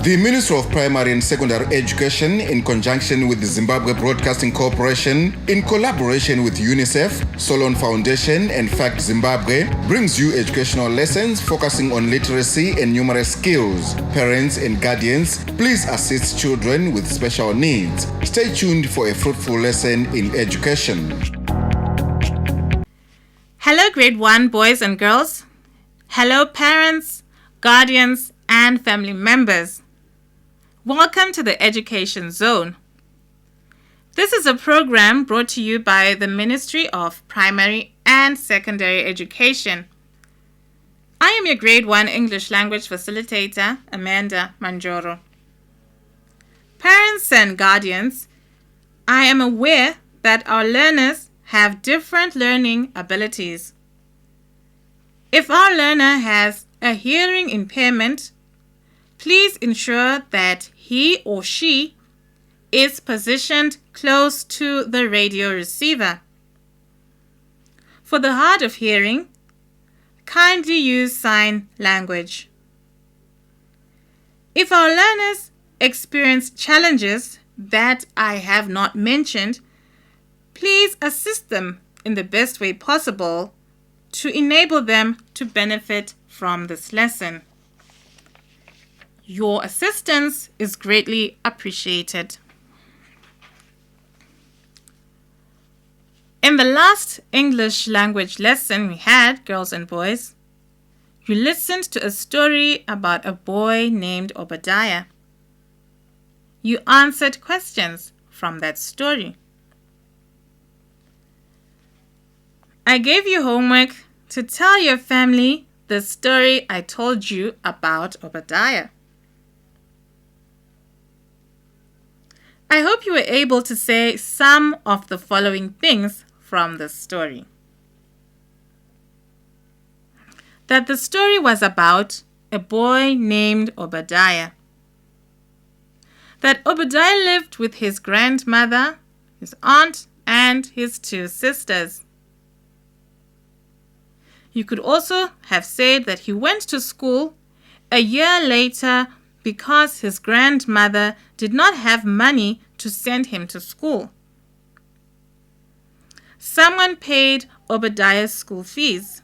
The Ministry of Primary and Secondary Education, in conjunction with the Zimbabwe Broadcasting Corporation, in collaboration with UNICEF, Solon Foundation, and FACT Zimbabwe, brings you educational lessons focusing on literacy and numerous skills. Parents and guardians, please assist children with special needs. Stay tuned for a fruitful lesson in education. Hello, Grade 1 boys and girls. Hello, parents, guardians, and family members. Welcome to the Education Zone. This is a program brought to you by the Ministry of Primary and Secondary Education. I am your Grade 1 English Language Facilitator, Amanda Manjoro. Parents and guardians, I am aware that our learners have different learning abilities. If our learner has a hearing impairment, please ensure that he or she is positioned close to the radio receiver. For the hard of hearing, kindly use sign language. If our learners experience challenges that I have not mentioned, please assist them in the best way possible to enable them to benefit from this lesson. Your assistance is greatly appreciated. In the last English language lesson we had, girls and boys, you listened to a story about a boy named Obadiah. You answered questions from that story. I gave you homework to tell your family the story I told you about Obadiah. I hope you were able to say some of the following things from the story. That the story was about a boy named Obadiah. That Obadiah lived with his grandmother, his aunt, and his two sisters. You could also have said that he went to school a year later because his grandmother did not have money to send him to school. Someone paid Obadiah's school fees.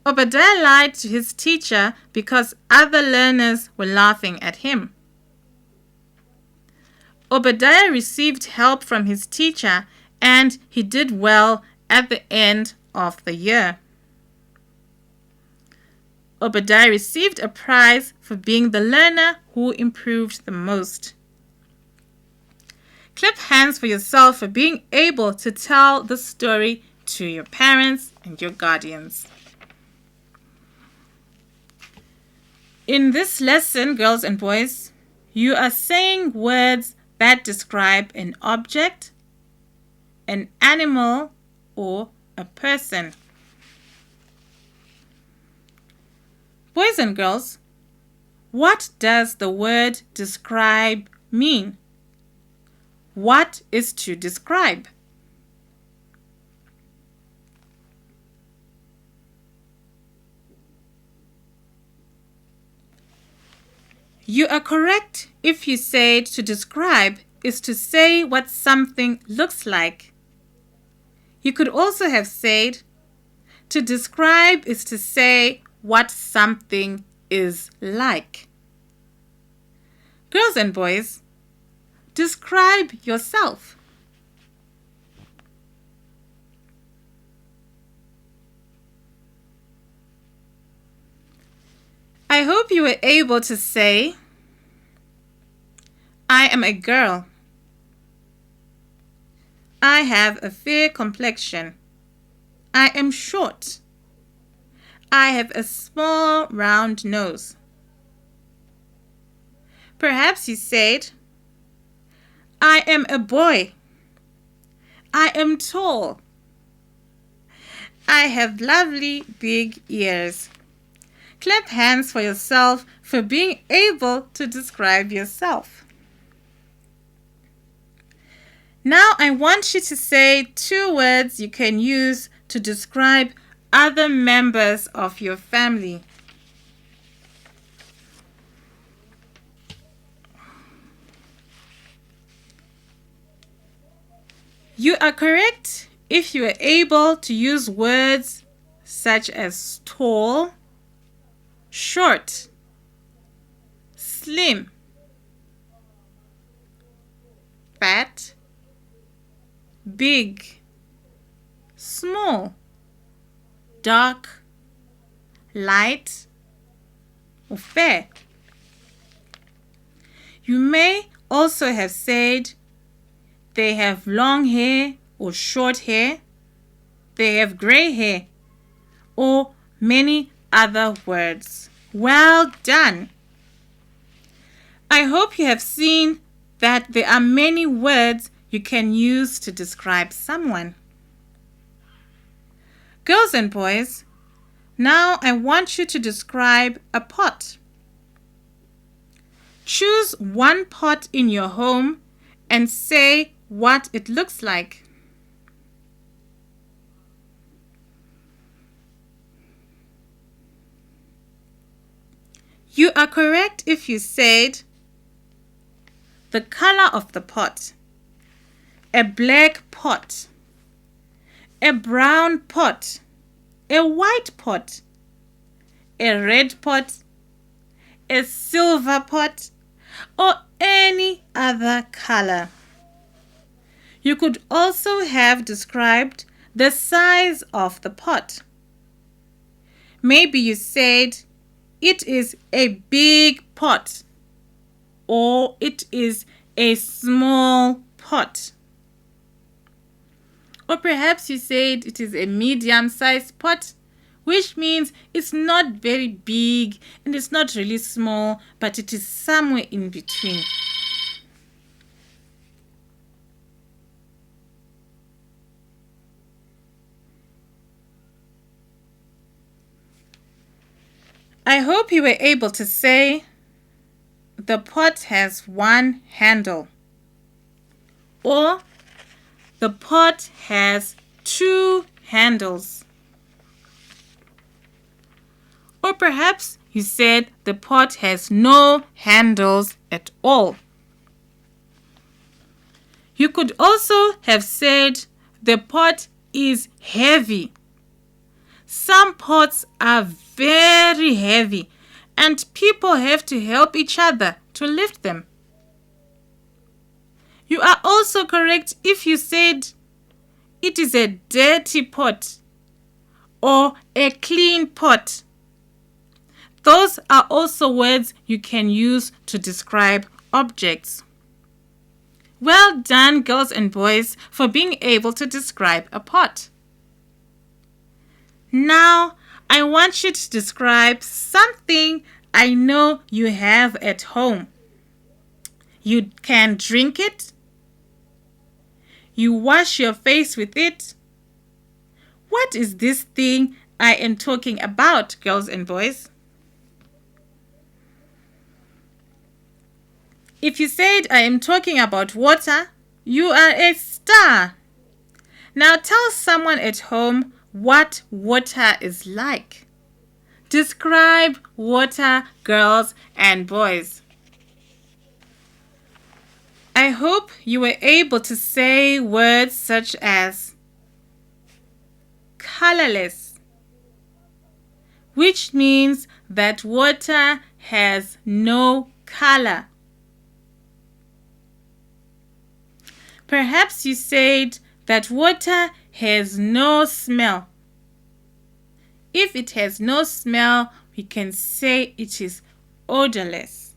Obadiah lied to his teacher because other learners were laughing at him. Obadiah received help from his teacher and he did well at the end of the year. Obadiah received a prize for being the learner who improved the most. Clap hands for yourself for being able to tell the story to your parents and your guardians. In this lesson, girls and boys, you are saying words that describe an object, an animal, or a person. Boys and girls, what does the word describe mean? What is to describe? You are correct if you said to describe is to say what something looks like. You could also have said to describe is to say what something is like. Girls and boys, describe yourself. I hope you were able to say, I am a girl. I have a fair complexion. I am short. I have a small round nose. Perhaps you said, I am a boy. I am tall. I have lovely big ears. Clap hands for yourself for being able to describe yourself. Now I want you to say 2 words you can use to describe other members of your family. You are correct if you are able to use words such as tall, short, slim, fat, big, small, dark, light, or fair. You may also have said they have long hair or short hair, they have gray hair, or many other words. Well done! I hope you have seen that there are many words you can use to describe someone. Girls and boys, now I want you to describe a pot. Choose one pot in your home and say what it looks like. You are correct if you said the color of the pot, a black pot, a brown pot, a white pot, a red pot, a silver pot, or any other color. You could also have described the size of the pot. Maybe you said it is a big pot or it is a small pot. Or perhaps you said it is a medium-sized pot, which means it's not very big and it's not really small, but it is somewhere in between. I hope you were able to say the pot has one handle, or the pot has two handles. Or perhaps you said the pot has no handles at all. You could also have said the pot is heavy. Some pots are very heavy and people have to help each other to lift them. You are also correct if you said it is a dirty pot or a clean pot. Those are also words you can use to describe objects. Well done, girls and boys, for being able to describe a pot. Now, I want you to describe something I know you have at home. You can drink it. You wash your face with it. What is this thing I am talking about, girls and boys? If you said I am talking about water, you are a star. Now tell someone at home what water is like. Describe water, girls and boys. I hope you were able to say words such as colorless, which means that water has no color. Perhaps you said that water has no smell. If it has no smell, we can say it is odorless.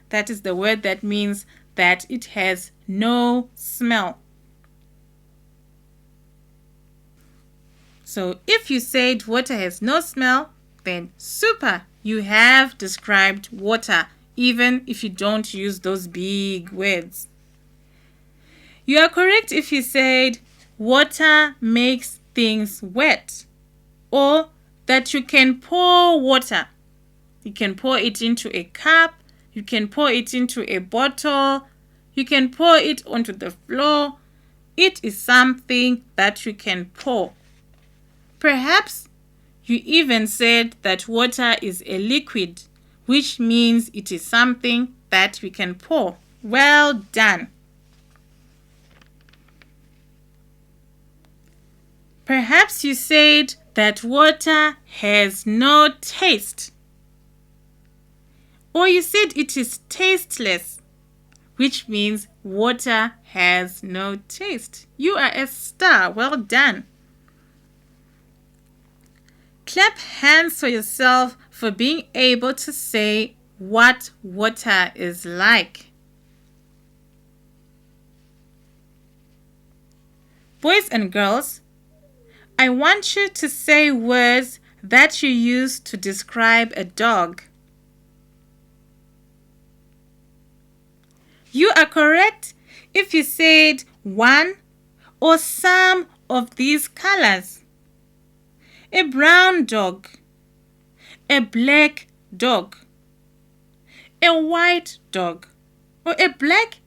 That is the word that means that it has no smell. So if you said water has no smell, then super, you have described water, even if you don't use those big words. You are correct if you said water makes things wet, or that you can pour water. You can pour it into a cup, you can pour it into a bottle, you can pour it onto the floor. It is something that you can pour. Perhaps you even said that water is a liquid, which means it is something that we can pour. Well done. Perhaps you said that water has no taste. Or you said it is tasteless, which means water has no taste. You are a star. Well done. Clap hands for yourself for being able to say what water is like. Boys and girls, I want you to say words that you use to describe a dog. You are correct if you said one or some of these colors. A brown dog, a black dog, a white dog, or a black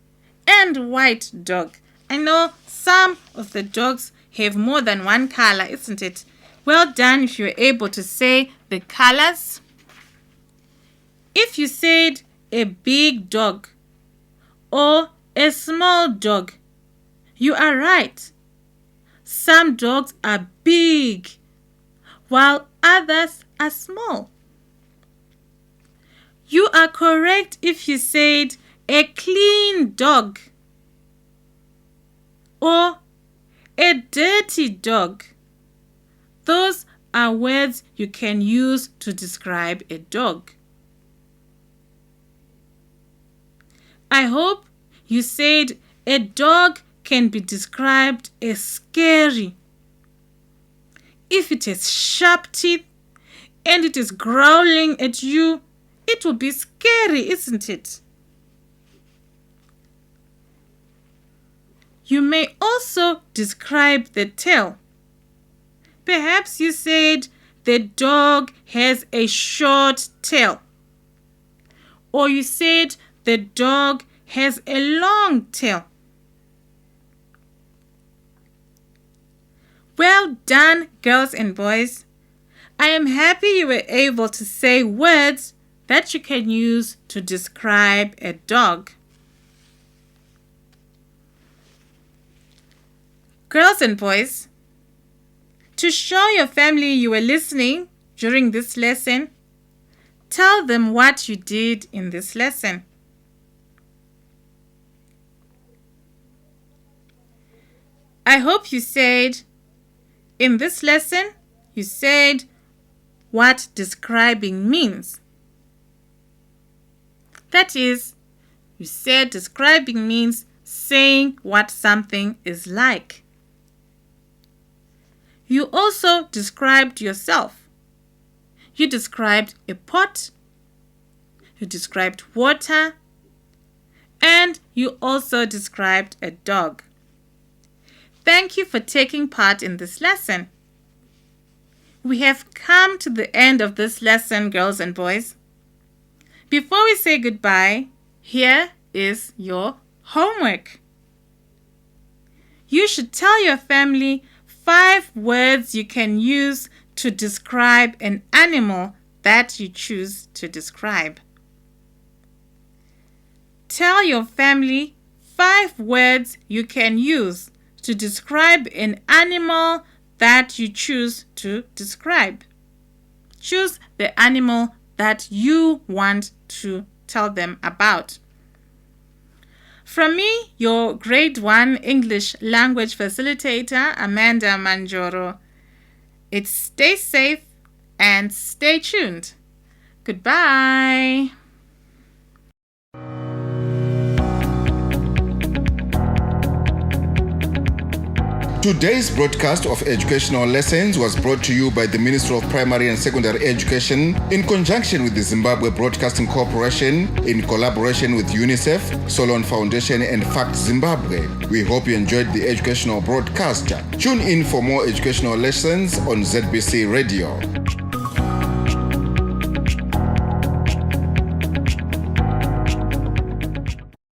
and white dog. I know some of the dogs have more than one color, isn't it? Well done if you're able to say the colors. If you said a big dog or a small dog, you are right. Some dogs are big, while others are small. You are correct if you said a clean dog or a dirty dog. Those are words you can use to describe a dog. I hope you said a dog can be described as scary. If it has sharp teeth and it is growling at you, it will be scary, isn't it? You may also describe the tail. Perhaps you said the dog has a short tail. Or you said the dog has a long tail. Well done, girls and boys. I am happy you were able to say words that you can use to describe a dog. Girls and boys, to show your family you were listening during this lesson, tell them what you did in this lesson. I hope you said, in this lesson, you said what describing means. That is, you said describing means saying what something is like. You also described yourself. You described a pot, you described water, and you also described a dog. Thank you for taking part in this lesson. We have come to the end of this lesson, girls and boys. Before we say goodbye, here is your homework. You should tell your family 5 words you can use to describe an animal that you choose to describe. Tell your family 5 words you can use to describe an animal that you choose to describe. Choose the animal that you want to tell them about. From me, your Grade 1 English Language Facilitator, Amanda Manjoro. It's stay safe and stay tuned. Goodbye. Today's broadcast of educational lessons was brought to you by the Ministry of Primary and Secondary Education in conjunction with the Zimbabwe Broadcasting Corporation in collaboration with UNICEF, Solon Foundation and FACT Zimbabwe. We hope you enjoyed the educational broadcast. Tune in for more educational lessons on ZBC Radio.